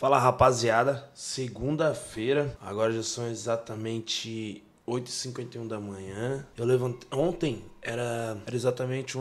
Fala rapaziada, segunda-feira, agora já são exatamente 8h51 da manhã. Eu levantei, ontem era exatamente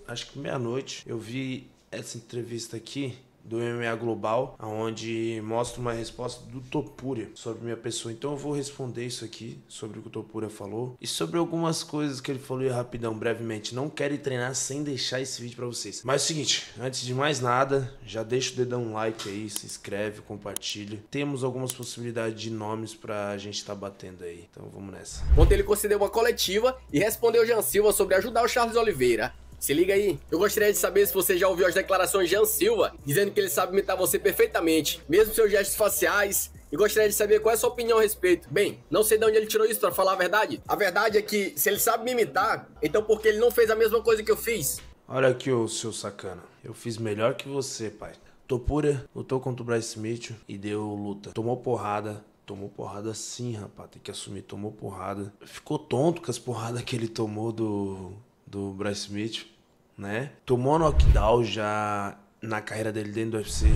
acho que meia-noite. Eu vi essa entrevista aqui do MMA Global, onde mostra uma resposta do Topuria sobre minha pessoa. Então eu vou responder isso aqui, sobre o que o Topuria falou e sobre algumas coisas que ele falou aí rapidão, brevemente. Não quero treinar sem deixar esse vídeo pra vocês. Mas é o seguinte, antes de mais nada, já deixa o dedão like aí, se inscreve, compartilha. Temos algumas possibilidades de nomes pra gente tá batendo aí. Então vamos nessa. Ontem ele concedeu uma coletiva e respondeu Jean Silva sobre ajudar o Charles Oliveira. Se liga aí, eu gostaria de saber se você já ouviu as declarações de Jean Silva, dizendo que ele sabe imitar você perfeitamente, mesmo seus gestos faciais, e gostaria de saber qual é a sua opinião a respeito. Bem, não sei de onde ele tirou isso pra falar a verdade. A verdade é que, se ele sabe me imitar, então por que ele não fez a mesma coisa que eu fiz? Olha aqui, ô seu sacana, eu fiz melhor que você, pai. Topuria lutou contra o Bryce Smith e deu luta. Tomou porrada sim, rapaz, tem que assumir, tomou porrada. Ficou tonto com as porradas que ele tomou do Bryce Smith, né? Tomou knockdown já na carreira dele dentro do UFC.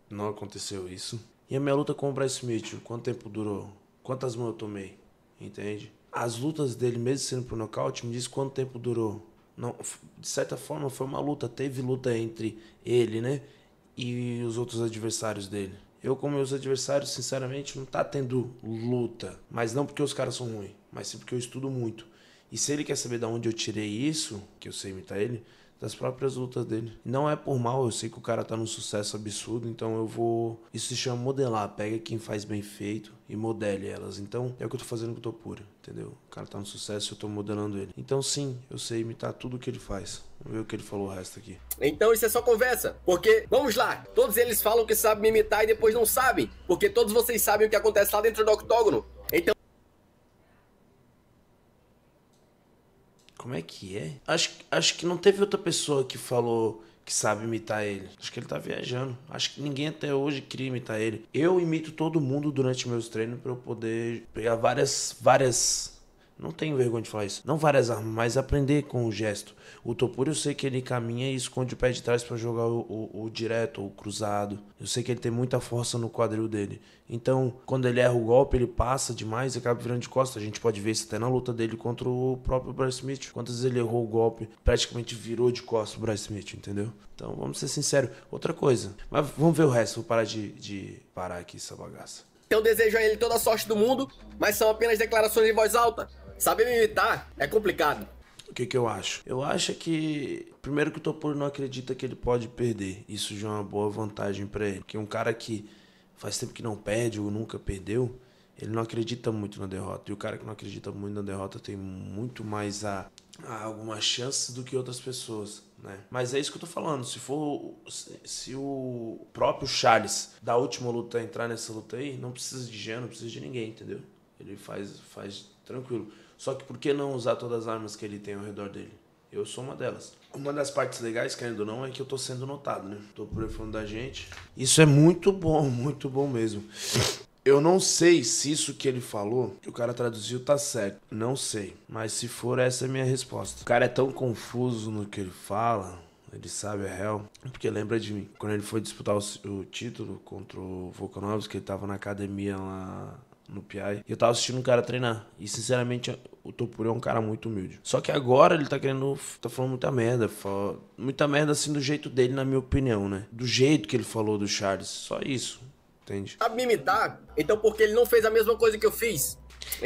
Não aconteceu isso. E a minha luta com o Bryce Smith, quanto tempo durou? Quantas mãos eu tomei? Entende? As lutas dele, mesmo sendo por nocaute, me diz quanto tempo durou. Não, de certa forma foi uma luta. Teve luta entre ele, né? E os outros adversários dele. Eu com meus adversários, sinceramente, não tá tendo luta. Mas não porque os caras são ruins, mas sim porque eu estudo muito. E se ele quer saber de onde eu tirei isso, que eu sei imitar ele, das próprias lutas dele. Não é por mal, eu sei que o cara tá num sucesso absurdo, então eu vou... Isso se chama modelar, pega quem faz bem feito e modele elas. Então é o que eu tô fazendo com o Topuria, entendeu? O cara tá no sucesso e eu tô modelando ele. Então sim, eu sei imitar tudo o que ele faz. Vamos ver o que ele falou o resto aqui. Então isso é só conversa, porque, vamos lá, todos eles falam que sabem me imitar e depois não sabem, porque todos vocês sabem o que acontece lá dentro do octógono. Então... Como é que é? Acho que não teve outra pessoa que falou que sabe imitar ele. Acho que ele tá viajando. Acho que ninguém até hoje queria imitar ele. Eu imito todo mundo durante meus treinos pra eu poder pegar várias... Não tenho vergonha de falar isso. Não várias armas, mas aprender com o gesto. O Topuria eu sei que ele caminha e esconde o pé de trás pra jogar o direto ou o cruzado. Eu sei que ele tem muita força no quadril dele. Então, quando ele erra o golpe, ele passa demais e acaba virando de costas. A gente pode ver isso até na luta dele contra o próprio Bryce Smith. Quantas vezes ele errou o golpe, praticamente virou de costas o Bryce Smith, entendeu? Então, vamos ser sinceros. Outra coisa. Mas vamos ver o resto. Vou parar de parar aqui essa bagaça. Eu desejo a ele toda a sorte do mundo, mas são apenas declarações em voz alta. Saber me imitar é complicado. O que eu acho? Eu acho que, primeiro, que o Topuria não acredita que ele pode perder. Isso já é uma boa vantagem pra ele. Porque um cara que faz tempo que não perde ou nunca perdeu, ele não acredita muito na derrota. E o cara que não acredita muito na derrota tem muito mais algumas chances do que outras pessoas, né? Mas é isso que eu tô falando. Se o próprio Charles da última luta entrar nessa luta aí, não precisa de Jean, não precisa de ninguém, entendeu? Ele faz tranquilo. Só que por que não usar todas as armas que ele tem ao redor dele? Eu sou uma delas. Uma das partes legais, querendo ou não, é que eu tô sendo notado, né? Tô por falando da gente. Isso é muito bom mesmo. Eu não sei se isso que ele falou, que o cara traduziu, tá certo. Não sei. Mas se for, essa é a minha resposta. O cara é tão confuso no que ele fala, ele sabe a real. Porque lembra de mim. Quando ele foi disputar o título contra o Volkanovski, que ele tava na academia lá no PI, e eu tava assistindo um cara treinar. E sinceramente, o Topuria é um cara muito humilde. Só que agora ele tá falando muita merda. Muita merda assim do jeito dele, na minha opinião, né? Do jeito que ele falou do Charles. Só isso. Entende? Sabe me imitar? Então por que ele não fez a mesma coisa que eu fiz?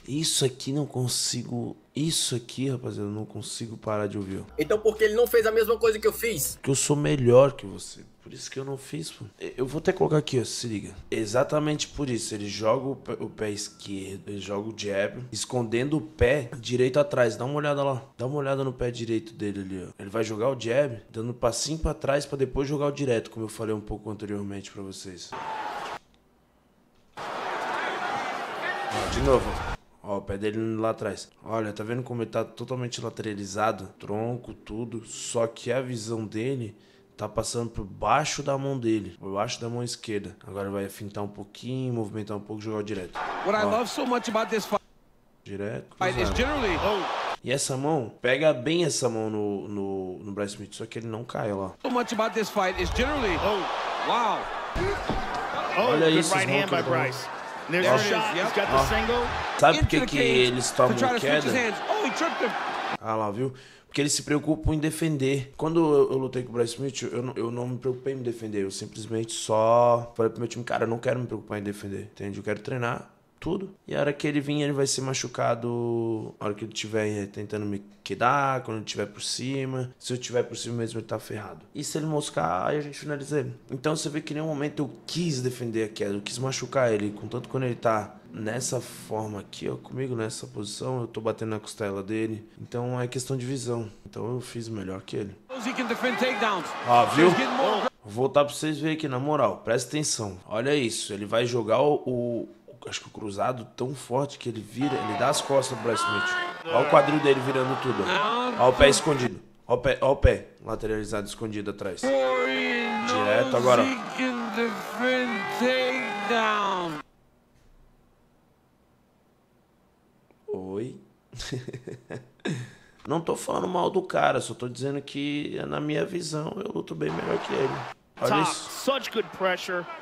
Isso aqui não consigo... Isso aqui, rapaziada, eu não consigo parar de ouvir. Então por que ele não fez a mesma coisa que eu fiz? Porque eu sou melhor que você. Por isso que eu não fiz, pô. Eu vou até colocar aqui, ó, se liga. Exatamente por isso. Ele joga o pé esquerdo, ele joga o jab, escondendo o pé direito atrás. Dá uma olhada lá. Dá uma olhada no pé direito dele ali, ó. Ele vai jogar o jab, dando um passinho pra trás pra depois jogar o direto, como eu falei um pouco anteriormente pra vocês. Ó, de novo, ó, o pé dele lá atrás. Olha, tá vendo como ele tá totalmente lateralizado? Tronco, tudo. Só que a visão dele tá passando por baixo da mão dele, por baixo da mão esquerda. Agora vai fintar um pouquinho, movimentar um pouco e jogar direto. What I love so much about this fight Direto. is generally... E essa mão, pega bem essa mão no Bryce Smith, só que ele não cai, ó lá. So much about this fight is generally... Wow. Olha isso, sabe por que eles tomam queda? Ah lá, viu? Porque eles se preocupam em defender. Quando eu lutei com o Bryce Smith, eu não me preocupei em me defender. Eu simplesmente só falei pro meu time, cara, eu não quero me preocupar em defender, entende? Eu quero treinar tudo. E a hora que ele vir, ele vai ser machucado. A hora que ele estiver tentando me quedar, quando ele estiver por cima. Se eu estiver por cima mesmo, ele tá ferrado. E se ele moscar, aí a gente finaliza ele. Então você vê que em nenhum momento eu quis defender a queda, eu quis machucar ele. Contanto quando ele tá nessa forma aqui, ó, comigo nessa posição, eu tô batendo na costela dele. Então é questão de visão. Então eu fiz melhor que ele. Ó, viu? Vou voltar pra vocês verem aqui, na moral. Presta atenção. Olha isso. Ele vai jogar acho que o cruzado tão forte que ele vira, ele dá as costas pro Bryce Smith. Olha o quadril dele virando tudo. Olha o pé escondido. Olha o pé lateralizado escondido atrás. Direto agora. Oi. Não tô falando mal do cara, só tô dizendo que na minha visão eu luto bem melhor que ele. Olha isso.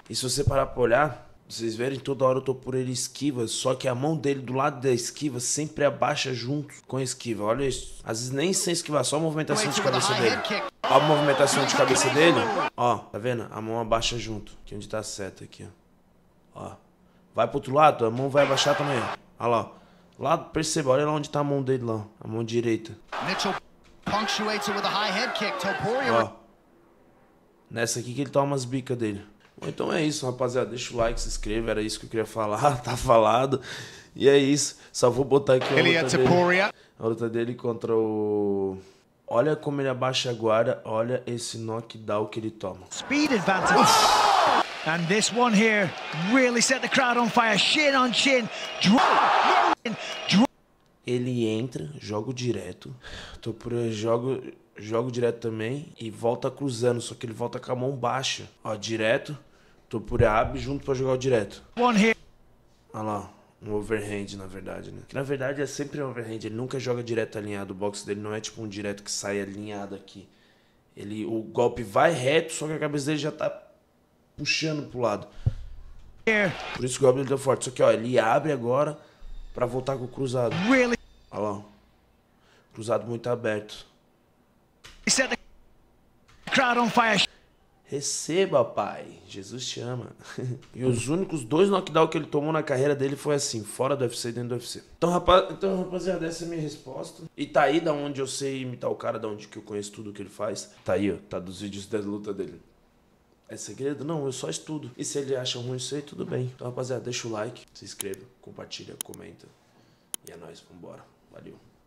E se você parar pra olhar, vocês verem, toda hora eu tô por ele esquiva, só que a mão dele do lado da esquiva sempre abaixa junto com a esquiva. Olha isso. Às vezes nem sem esquivar, só a movimentação de cabeça dele. Olha a movimentação de cabeça dele. Ó, tá vendo? A mão abaixa junto. Aqui onde tá a seta aqui, ó. Ó. Vai pro outro lado, a mão vai abaixar também, ó. Olha lá, ó. Lá, perceba, olha lá onde tá a mão dele lá. A mão direita. Ó. Nessa aqui que ele toma as bicas dele. Então é isso, rapaziada. Deixa o like, se inscreva. Era isso que eu queria falar. Tá falado. E é isso. Só vou botar aqui a luta dele contra o... Olha como ele abaixa a guarda. Olha esse knockdown que ele toma. Speed advantage. And this one here really set the crowd on fire. Chin on chin. Ele entra, joga direto. Jogo direto também e volta cruzando, só que ele volta com a mão baixa. Ó, direto. Topura abre junto pra jogar o direto. Olha lá, um overhand na verdade, né? Que na verdade é sempre um overhand, ele nunca joga direto alinhado. O boxe dele não é tipo um direto que sai alinhado aqui. O golpe vai reto, só que a cabeça dele já tá puxando pro lado. Por isso que o golpe dele deu forte. Só que ó, ele abre agora pra voltar com o cruzado. Olha lá. Cruzado muito aberto. Receba, pai. Jesus te ama. E os únicos 2 knockdowns que ele tomou na carreira dele foi assim, fora do UFC e dentro do UFC. Então, rapaziada, essa é a minha resposta. E tá aí da onde eu sei imitar o cara, da onde que eu conheço tudo que ele faz. Tá aí, ó. Tá dos vídeos da luta dele. É segredo? Não, eu só estudo. E se ele acha ruim isso aí, tudo bem. Então, rapaziada, deixa o like, se inscreva, compartilha, comenta. E é nóis, vambora. Valeu.